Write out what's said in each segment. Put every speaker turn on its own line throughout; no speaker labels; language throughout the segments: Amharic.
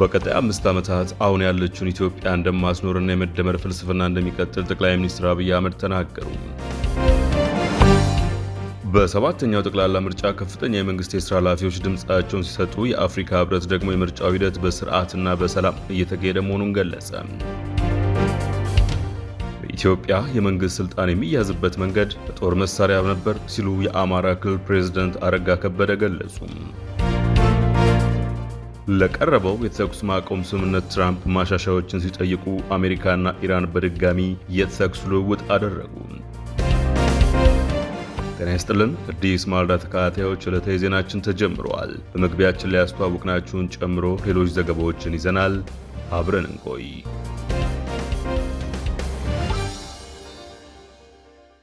በቀጣይ 5 ዓመታት አሁን ያለችውን ኢትዮጵያ እንደማስኖርና የመደመር ፍልስፍና እንደሚቀጥል ጠቅላይ ሚኒስትር አብይ አህመድ ተናገሩ። በሰባተኛው ጠቅላላ ምርጫ ከፍተኛ የመንግስት የሥራ ኃላፊዎች ድምጻቸውን ሲሰጡ የአፍሪካ ህብረት ደግሞ የምርጫው ሂደት በስርዓትና በሰላም እየተካሄደ መሆኑን ገለጸ። በኢትዮጵያ የመንግስት ስልጣን የሚያዝበት መንገድ በጦር መሳሪያ ነበር ሲሉ የአማራ ክልል ፕሬዝዳንት አረጋ ከበደ ገለጹ። ለቀረበው የተኩስ ማቆም ስምምነት ትራምፕ ማሻሻያዎችን ሲጠይቁ አሜሪካና ኢራን በድጋሚ የተኩስ ልውውጥ አደረጉ። ጤና ይስጥልን አዲስ ማለዳ ተከታታዮች፣ ዕለታዊ ዜናችን ተጀምሯል። በመግቢያችን ላይ ያስተዋወቅናችሁን ጨምሮ ሌሎች ዘገባዎችን ይዘናል። አብረን እንቆይ።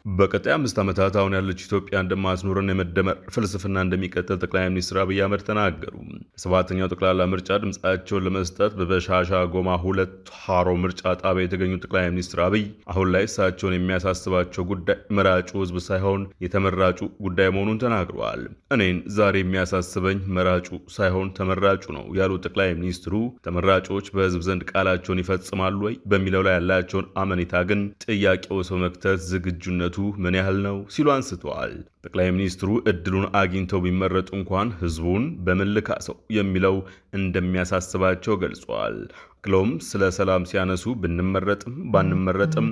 በቀጣይ 5 ዓመታት አሁን ያለች ኢትዮጵያ እንደማትኖርና የመደመር ፍልስፍና እንደሚቀጥል ጠቅላይ ሚኒስትር አብይ አህመድ ተናገሩ። በሰባተኛው ጠቅላላ ምርጫ ድምጻቸውን ለመስጠት በበሻሻ ጎማ 2 ሃሮ ምርጫ ጣቢያ የተገኙት ጠቅላይ ሚኒስትር አብይ አሁን ላይ እሳቸውን የሚያሳስባቸው ጉዳይ መራጩ ህዝብ ሳይሆን የተመራጩ ጉዳይ መሆኑን ተናግረዋል። እኔን ዛሬ የሚያሳስበኝ መራጩ ሳይሆን ተመራጩ ነው ያሉት ጠቅላይ ሚኒስትሩ ተመራጮች በህዝብ ዘንድ ቃላቸውን ይፈጽማሉ ወይ በሚለው ላይ ያላቸውን አመኔታ ግን ጥያቄው ሰው መክተት ዝግጁነቱ ምን ያህል ነው ሲሉ አንስተዋል። ጠቅላይ ሚኒስትሩ እድሉን አግኝተው ቢመረጡ እንኳን ህዝቡን በምን ልካሰው የሚለው እንደሚያሳስባቸው ገልጸዋል። አክለውም ስለ ሰላም ሲያነሱ ብንመረጥም ባንመረጥም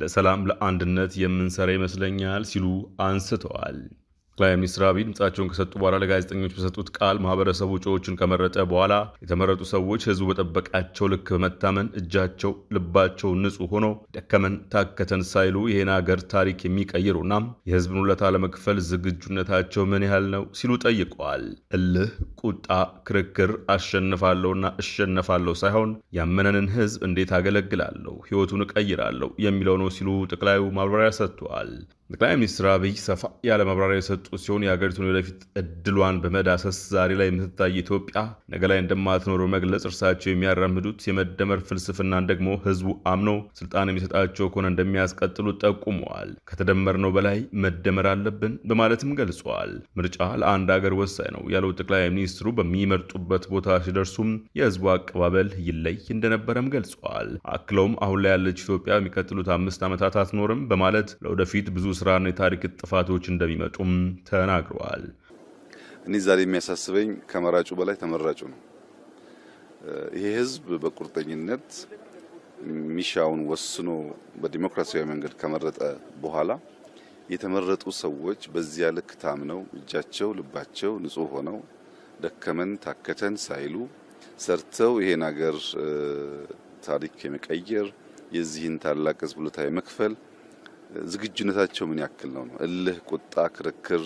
ለሰላም ለአንድነት የምንሰራ ይመስለኛል ሲሉ አንስተዋል። ጠቅላይ ሚኒስትር አብይ ድምጻቸውን ከሰጡ በኋላ ለጋዜጠኞች በሰጡት ቃል ማህበረሰቡ እጩዎችን ከመረጠ በኋላ የተመረጡ ሰዎች ህዝቡ በጠበቃቸው ልክ በመታመን እጃቸው ልባቸው ንጹህ ሆኖ ደከመን ታከተን ሳይሉ ይህን ሀገር ታሪክ የሚቀይሩና የህዝብን ውለታ ለመክፈል ዝግጁነታቸው ምን ያህል ነው ሲሉ ጠይቀዋል። እልህ፣ ቁጣ፣ ክርክር አሸንፋለሁና እሸነፋለሁ ሳይሆን ያመነንን ህዝብ እንዴት አገለግላለሁ፣ ህይወቱን እቀይራለሁ የሚለው ነው ሲሉ ጠቅላዩ ማብራሪያ ሰጥተዋል። ጠቅላይ ሚኒስትር አብይ ሰፋ ያለ ማብራሪያ የሰጡ ሲሆን የሀገሪቱን ወደፊት እድሏን በመዳሰስ ዛሬ ላይ የምትታይ ኢትዮጵያ ነገ ላይ እንደማትኖር በመግለጽ እርሳቸው የሚያራምዱት የመደመር ፍልስፍናን ደግሞ ህዝቡ አምኖ ስልጣን የሚሰጣቸው ከሆነ እንደሚያስቀጥሉ ጠቁመዋል። ከተደመርነው በላይ መደመር አለብን በማለትም ገልጸዋል። ምርጫ ለአንድ ሀገር ወሳኝ ነው ያሉት ጠቅላይ ሚኒስትሩ በሚመርጡበት ቦታ ሲደርሱም የህዝቡ አቀባበል ይለይ እንደነበረም ገልጸዋል። አክለውም አሁን ላይ ያለች ኢትዮጵያ የሚቀጥሉት 5 ዓመታት አትኖርም በማለት ለወደፊት ብዙ ስራና የታሪክ ጥፋቶች እንደሚመጡም ተናግረዋል።
እኔ ዛሬ የሚያሳስበኝ ከመራጩ በላይ ተመራጩ ነው። ይሄ ህዝብ በቁርጠኝነት ሚሻውን ወስኖ በዲሞክራሲያዊ መንገድ ከመረጠ በኋላ የተመረጡ ሰዎች በዚያ ልክ ታምነው እጃቸው ልባቸው ንጹህ ሆነው ደከመን ታከተን ሳይሉ ሰርተው ይሄን ሀገር ታሪክ የመቀየር የዚህን ታላቅ ህዝብ ውለታ የመክፈል ዝግጁነታቸው ምን ያክል ነው? እልህ፣ ቁጣ፣ ክርክር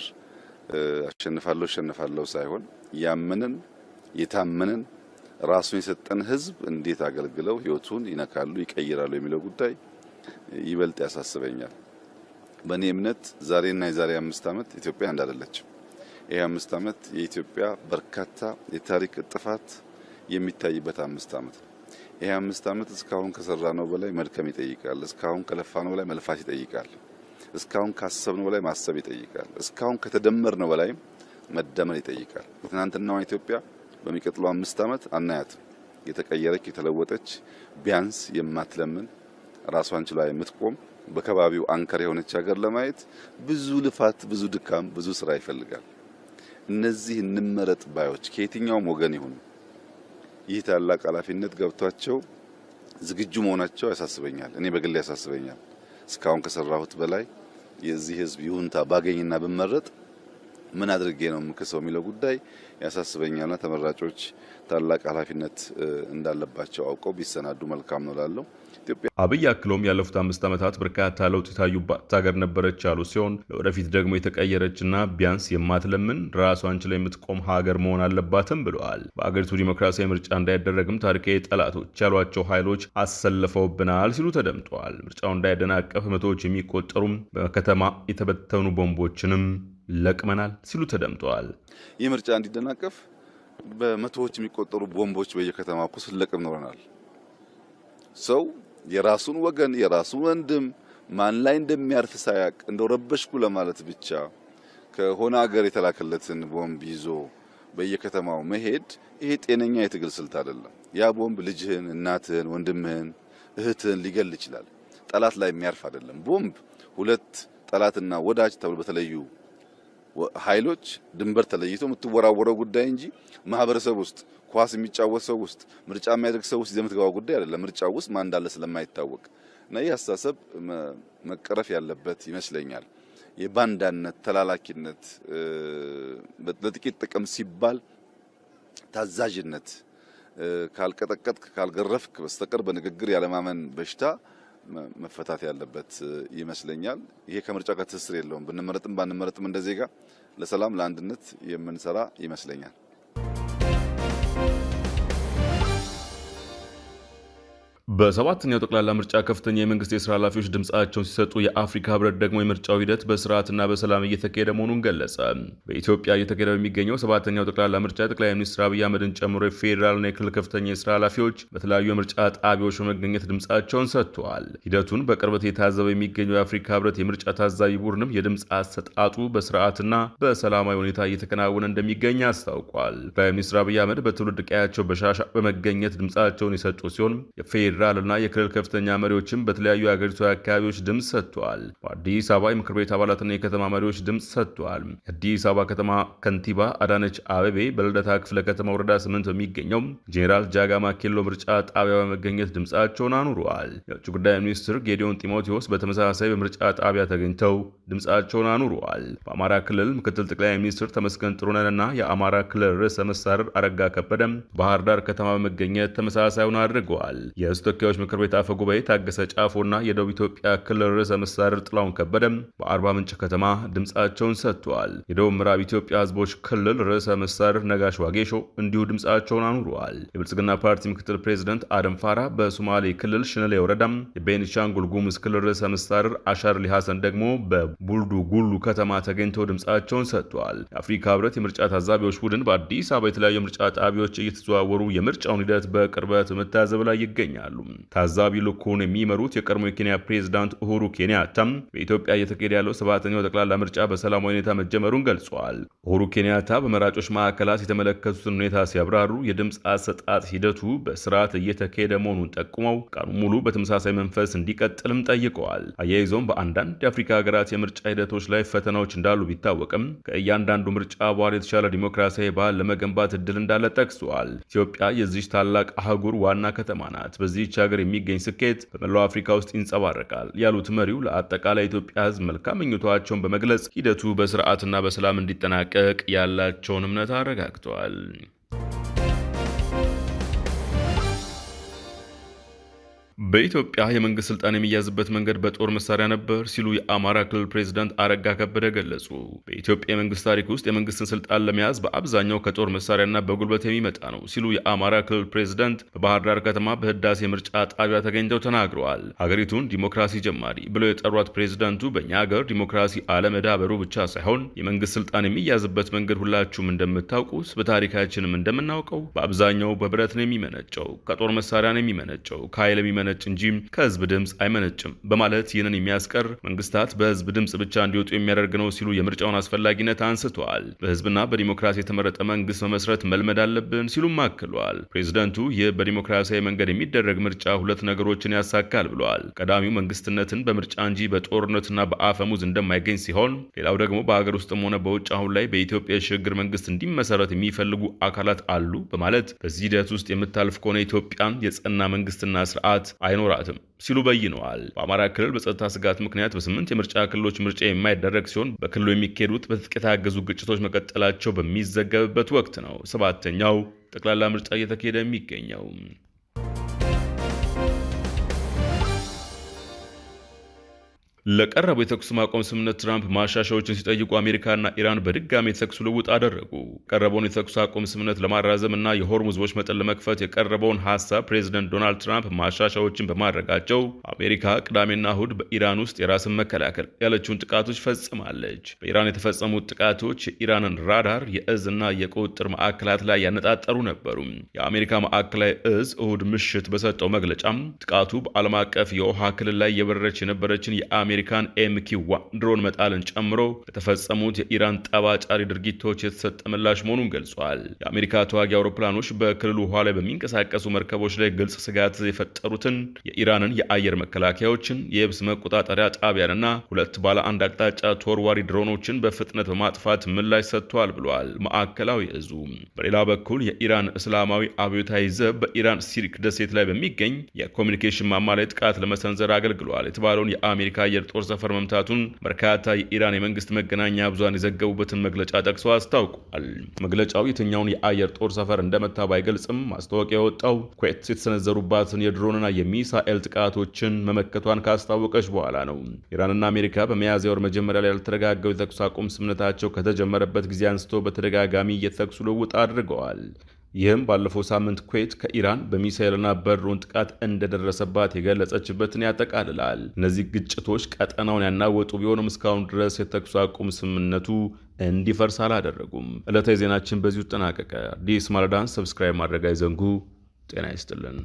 አሸንፋለሁ ሳይሆን ያመንን የታመንን ራሱን የሰጠን ህዝብ እንዴት አገልግለው ህይወቱን ይነካሉ ይቀይራሉ የሚለው ጉዳይ ይበልጥ ያሳስበኛል። በእኔ እምነት ዛሬና የዛሬ 5 ዓመት ኢትዮጵያ አንድ አይደለችም። ይሄ 5 ዓመት የኢትዮጵያ በርካታ የታሪክ ጥፋት የሚታይበት 5 ዓመት ነው። ይሄ 5 ዓመት እስካሁን ከሰራነው በላይ መድከም ይጠይቃል። እስካሁን ከለፋነው በላይ መልፋት ይጠይቃል። እስካሁን ካሰብነው በላይ ማሰብ ይጠይቃል። እስካሁን ከተደመርነው በላይ መደመር ይጠይቃል። ትናንትናዋ ኢትዮጵያ በሚቀጥለው 5 ዓመት አናያትም። የተቀየረች የተለወጠች ቢያንስ የማትለምን ራሷን ችላ የምትቆም በከባቢው አንከር የሆነች ሀገር ለማየት ብዙ ልፋት፣ ብዙ ድካም፣ ብዙ ስራ ይፈልጋል። እነዚህ እንመረጥ ባዮች ከየትኛውም ወገን ይሁኑ ይህ ታላቅ ኃላፊነት ገብቷቸው ዝግጁ መሆናቸው ያሳስበኛል። እኔ በግል ያሳስበኛል። እስካሁን ከሰራሁት በላይ የዚህ ህዝብ ይሁንታ ባገኝና ብመረጥ ምን አድርጌ ነው የምከሰው የሚለው ጉዳይ ያሳስበኛልና ተመራጮች ታላቅ ኃላፊነት እንዳለባቸው አውቀው ቢሰናዱ መልካም ነው ላለው
አብይ አክሎም ያለፉት 5 ዓመታት በርካታ ለውጥ የታዩባት ሀገር ነበረች ያሉ ሲሆን ለወደፊት ደግሞ የተቀየረችና ቢያንስ የማትለምን ራሷን ችላ የምትቆም ሀገር መሆን አለባትም ብለዋል። በአገሪቱ ዲሞክራሲያዊ ምርጫ እንዳይደረግም ታሪካዊ ጠላቶች ያሏቸው ኃይሎች አሰልፈውብናል ሲሉ ተደምጠዋል። ምርጫው እንዳይደናቀፍ መቶዎች የሚቆጠሩም በከተማ የተበተኑ ቦምቦችንም ለቅመናል ሲሉ ተደምጠዋል።
ይህ ምርጫ እንዲደናቀፍ በመቶዎች የሚቆጠሩ ቦምቦች በየከተማው እኮ ስለቅም ኖረናል። ሰው የራሱን ወገን የራሱን ወንድም ማን ላይ እንደሚያርፍ ሳያቅ እንደው ረበሽኩ ለማለት ብቻ ከሆነ ሀገር የተላከለትን ቦምብ ይዞ በየከተማው መሄድ ይሄ ጤነኛ የትግል ስልት አይደለም። ያ ቦምብ ልጅህን፣ እናትህን፣ ወንድምህን፣ እህትህን ሊገል ይችላል። ጠላት ላይ የሚያርፍ አይደለም። ቦምብ ሁለት ጠላትና ወዳጅ ተብሎ በተለዩ ኃይሎች ድንበር ተለይቶ የምትወራወረው ጉዳይ እንጂ ማህበረሰብ ውስጥ ኳስ የሚጫወት ሰው ውስጥ ምርጫ የሚያደርግ ሰው ውስጥ የምትገባው ጉዳይ አይደለም። ምርጫው ውስጥ ማን እንዳለ ስለማይታወቅ እና ይህ አስተሳሰብ መቀረፍ ያለበት ይመስለኛል። የባንዳነት ተላላኪነት፣ ለጥቂት ጥቅም ሲባል ታዛዥነት፣ ካልቀጠቀጥክ ካልገረፍክ በስተቀር በንግግር ያለማመን በሽታ መፈታት ያለበት ይመስለኛል። ይሄ ከምርጫ ጋር ትስስር የለውም። ብንመረጥም ባንመረጥም እንደ ዜጋ ለሰላም ለአንድነት የምንሰራ ይመስለኛል።
በሰባተኛው ጠቅላላ ምርጫ ከፍተኛ የመንግስት የስራ ኃላፊዎች ድምጻቸውን ሲሰጡ የአፍሪካ ህብረት ደግሞ የምርጫው ሂደት በስርዓትና በሰላም እየተካሄደ መሆኑን ገለጸ። በኢትዮጵያ እየተካሄደ በሚገኘው ሰባተኛው ጠቅላላ ምርጫ ጠቅላይ ሚኒስትር አብይ አህመድን ጨምሮ የፌዴራልና የክልል ከፍተኛ የስራ ኃላፊዎች በተለያዩ የምርጫ ጣቢያዎች በመገኘት ድምጻቸውን ሰጥተዋል። ሂደቱን በቅርበት የታዘበ የሚገኘው የአፍሪካ ህብረት የምርጫ ታዛቢ ቡድንም የድምፅ አሰጣጡ በስርዓትና በሰላማዊ ሁኔታ እየተከናወነ እንደሚገኝ አስታውቋል። ጠቅላይ ሚኒስትር አብይ አህመድ በትውልድ ቀያቸው በሻሻ በመገኘት ድምጻቸውን የሰጡ ሲሆን ፌዴራልና የክልል ከፍተኛ መሪዎችም በተለያዩ የሀገሪቱ አካባቢዎች ድምፅ ሰጥተዋል። በአዲስ አበባ የምክር ቤት አባላትና የከተማ መሪዎች ድምፅ ሰጥተዋል። የአዲስ አበባ ከተማ ከንቲባ አዳነች አቤቤ በልደታ ክፍለ ከተማ ወረዳ 8 በሚገኘው ጄኔራል ጃጋማ ኬሎ ምርጫ ጣቢያ በመገኘት ድምፃቸውን አኑረዋል። የውጭ ጉዳይ ሚኒስትር ጌዲዮን ጢሞቴዎስ በተመሳሳይ በምርጫ ጣቢያ ተገኝተው ድምፃቸውን አኑረዋል። በአማራ ክልል ምክትል ጠቅላይ ሚኒስትር ተመስገን ጥሩነህና የአማራ ክልል ርዕሰ መስተዳድር አረጋ ከበደም ባህር ዳር ከተማ በመገኘት ተመሳሳዩን አድርገዋል። ተወካዮች ምክር ቤት አፈ ጉባኤ ታገሰ ጫፎና የደቡብ ኢትዮጵያ ክልል ርዕሰ መስተዳድር ጥላሁን ከበደም በአርባ ምንጭ ከተማ ድምጻቸውን ሰጥተዋል። የደቡብ ምዕራብ ኢትዮጵያ ህዝቦች ክልል ርዕሰ መስተዳድር ነጋሽ ዋጌሾ እንዲሁ ድምጻቸውን አኑረዋል። የብልጽግና ፓርቲ ምክትል ፕሬዝዳንት አደም ፋራ በሶማሌ ክልል ሽነሌ ወረዳም፣ የቤኒሻንጉል ጉሙዝ ክልል ርዕሰ መስተዳድር አሻርሊ ሐሰን ደግሞ በቡልዱ ጉሉ ከተማ ተገኝተው ድምጻቸውን ሰጥተዋል። የአፍሪካ ህብረት የምርጫ ታዛቢዎች ቡድን በአዲስ አበባ የተለያዩ የምርጫ ጣቢያዎች እየተዘዋወሩ የምርጫውን ሂደት በቅርበት በመታዘብ ላይ ይገኛሉ። ታዛቢ ልኩን የሚመሩት የቀድሞ የኬንያ ፕሬዝዳንት ኡሁሩ ኬንያታም በኢትዮጵያ እየተካሄደ ያለው ሰባተኛው ጠቅላላ ምርጫ በሰላማዊ ሁኔታ መጀመሩን ገልጸዋል። ኡሁሩ ኬንያታ በመራጮች ማዕከላት የተመለከቱትን ሁኔታ ሲያብራሩ የድምፅ አሰጣጥ ሂደቱ በስርዓት እየተካሄደ መሆኑን ጠቁመው ቀኑን ሙሉ በተመሳሳይ መንፈስ እንዲቀጥልም ጠይቀዋል። አያይዘውም በአንዳንድ የአፍሪካ ሀገራት የምርጫ ሂደቶች ላይ ፈተናዎች እንዳሉ ቢታወቅም ከእያንዳንዱ ምርጫ በኋላ የተሻለ ዲሞክራሲያዊ ባህል ለመገንባት እድል እንዳለ ጠቅሰዋል። ኢትዮጵያ የዚች ታላቅ አህጉር ዋና ከተማ ናት። በዚህች ሀገር የሚገኝ ስኬት በመላው አፍሪካ ውስጥ ይንጸባረቃል ያሉት መሪው ለአጠቃላይ ኢትዮጵያ ሕዝብ መልካም ምኞታቸውን በመግለጽ ሂደቱ በስርዓትና በሰላም እንዲጠናቀቅ ያላቸውን እምነት አረጋግጠዋል። በኢትዮጵያ የመንግስት ስልጣን የሚያዝበት መንገድ በጦር መሳሪያ ነበር ሲሉ የአማራ ክልል ፕሬዝዳንት አረጋ ከበደ ገለጹ። በኢትዮጵያ የመንግስት ታሪክ ውስጥ የመንግስትን ስልጣን ለመያዝ በአብዛኛው ከጦር መሳሪያና በጉልበት የሚመጣ ነው ሲሉ የአማራ ክልል ፕሬዝዳንት በባህር ዳር ከተማ በህዳሴ ምርጫ ጣቢያ ተገኝተው ተናግረዋል። ሀገሪቱን ዲሞክራሲ ጀማሪ ብለው የጠሯት ፕሬዝዳንቱ በእኛ ሀገር ዲሞክራሲ አለመዳበሩ ብቻ ሳይሆን የመንግስት ስልጣን የሚያዝበት መንገድ ሁላችሁም እንደምታውቁት በታሪካችንም እንደምናውቀው በአብዛኛው በብረት ነው የሚመነጨው፣ ከጦር መሳሪያ ነው የሚመነጨው፣ ከኃይል የሚመነጭ እንጂ ከህዝብ ድምፅ አይመነጭም በማለት ይህንን የሚያስቀር መንግስታት በህዝብ ድምፅ ብቻ እንዲወጡ የሚያደርግ ነው ሲሉ የምርጫውን አስፈላጊነት አንስተዋል። በህዝብና በዲሞክራሲ የተመረጠ መንግስት መመስረት መልመድ አለብን ሲሉም አክለዋል። ፕሬዝዳንቱ ይህ በዲሞክራሲያዊ መንገድ የሚደረግ ምርጫ ሁለት ነገሮችን ያሳካል ብለዋል። ቀዳሚው መንግስትነትን በምርጫ እንጂ በጦርነትና በአፈሙዝ እንደማይገኝ ሲሆን፣ ሌላው ደግሞ በሀገር ውስጥም ሆነ በውጭ አሁን ላይ በኢትዮጵያ የሽግግር መንግስት እንዲመሰረት የሚፈልጉ አካላት አሉ በማለት በዚህ ሂደት ውስጥ የምታልፍ ከሆነ ኢትዮጵያን የጸና መንግስትና ስርዓት አይኖራትም ሲሉ በይነዋል። በአማራ ክልል በጸጥታ ስጋት ምክንያት በ8 የምርጫ ክልሎች ምርጫ የማይደረግ ሲሆን በክልሉ የሚካሄዱት በትጥቅ የታገዙ ግጭቶች መቀጠላቸው በሚዘገብበት ወቅት ነው ሰባተኛው ጠቅላላ ምርጫ እየተካሄደ የሚገኘው። ለቀረበው የተኩስ ማቆም ስምምነት ትራምፕ ማሻሻያዎችን ሲጠይቁ አሜሪካና ኢራን በድጋሚ የተኩስ ልውውጥ አደረጉ። የቀረበውን የተኩስ አቁም ስምምነት ለማራዘም እና የሆርሙዝ ወሽመጥን ለመክፈት የቀረበውን ሐሳብ ፕሬዚደንት ዶናልድ ትራምፕ ማሻሻያዎችን በማድረጋቸው አሜሪካ ቅዳሜና እሁድ በኢራን ውስጥ የራስን መከላከል ያለችውን ጥቃቶች ፈጽማለች። በኢራን የተፈጸሙት ጥቃቶች የኢራንን ራዳር፣ የእዝ እና የቁጥጥር ማዕከላት ላይ ያነጣጠሩ ነበሩ። የአሜሪካ ማዕከላዊ እዝ እሁድ ምሽት በሰጠው መግለጫም ጥቃቱ በዓለም አቀፍ የውሃ ክልል ላይ የበረረች የነበረችን የአሜሪካን MQ-1 ድሮን መጣልን ጨምሮ ለተፈጸሙት የኢራን ጠባጫሪ ድርጊቶች የተሰጠ ምላሽ መሆኑን ገልጿል። የአሜሪካ ተዋጊ አውሮፕላኖች በክልሉ ውሃ ላይ በሚንቀሳቀሱ መርከቦች ላይ ግልጽ ስጋት የፈጠሩትን የኢራንን የአየር መከላከያዎችን፣ የየብስ መቆጣጠሪያ ጣቢያንና 2 ባለ አንድ አቅጣጫ ተወርዋሪ ድሮኖችን በፍጥነት በማጥፋት ምላሽ ሰጥቷል ብሏል ማዕከላዊ እዙ። በሌላ በኩል የኢራን እስላማዊ አብዮታዊ ዘብ በኢራን ሲሪክ ደሴት ላይ በሚገኝ የኮሚኒኬሽን ማማ ላይ ጥቃት ለመሰንዘር አገልግሏል የተባለውን የአሜሪካ አየር ጦር ሰፈር መምታቱን በርካታ የኢራን የመንግስት መገናኛ ብዙሃን የዘገቡበትን መግለጫ ጠቅሶ አስታውቋል። መግለጫው የትኛውን የአየር ጦር ሰፈር እንደመታ ባይገልጽም ማስታወቂያ የወጣው ኩዌት የተሰነዘሩባትን የድሮንና የሚሳኤል ጥቃቶችን መመከቷን ካስታወቀች በኋላ ነው። ኢራንና አሜሪካ በሚያዝያ ወር መጀመሪያ ላይ ያልተረጋጋው የተኩስ አቁም ስምምነታቸው ከተጀመረበት ጊዜ አንስቶ በተደጋጋሚ የተኩስ ልውውጥ አድርገዋል። ይህም ባለፈው ሳምንት ኩዌት ከኢራን በሚሳኤልና በድሮን ጥቃት እንደደረሰባት የገለጸችበትን ያጠቃልላል። እነዚህ ግጭቶች ቀጠናውን ያናወጡ ቢሆንም እስካሁን ድረስ የተኩስ አቁም ስምምነቱ እንዲፈርስ አላደረጉም። ዕለታዊ ዜናችን በዚሁ ተጠናቀቀ። አዲስ ማለዳን ሰብስክራይብ ማድረግ አይዘንጉ። ጤና ይስጥልን።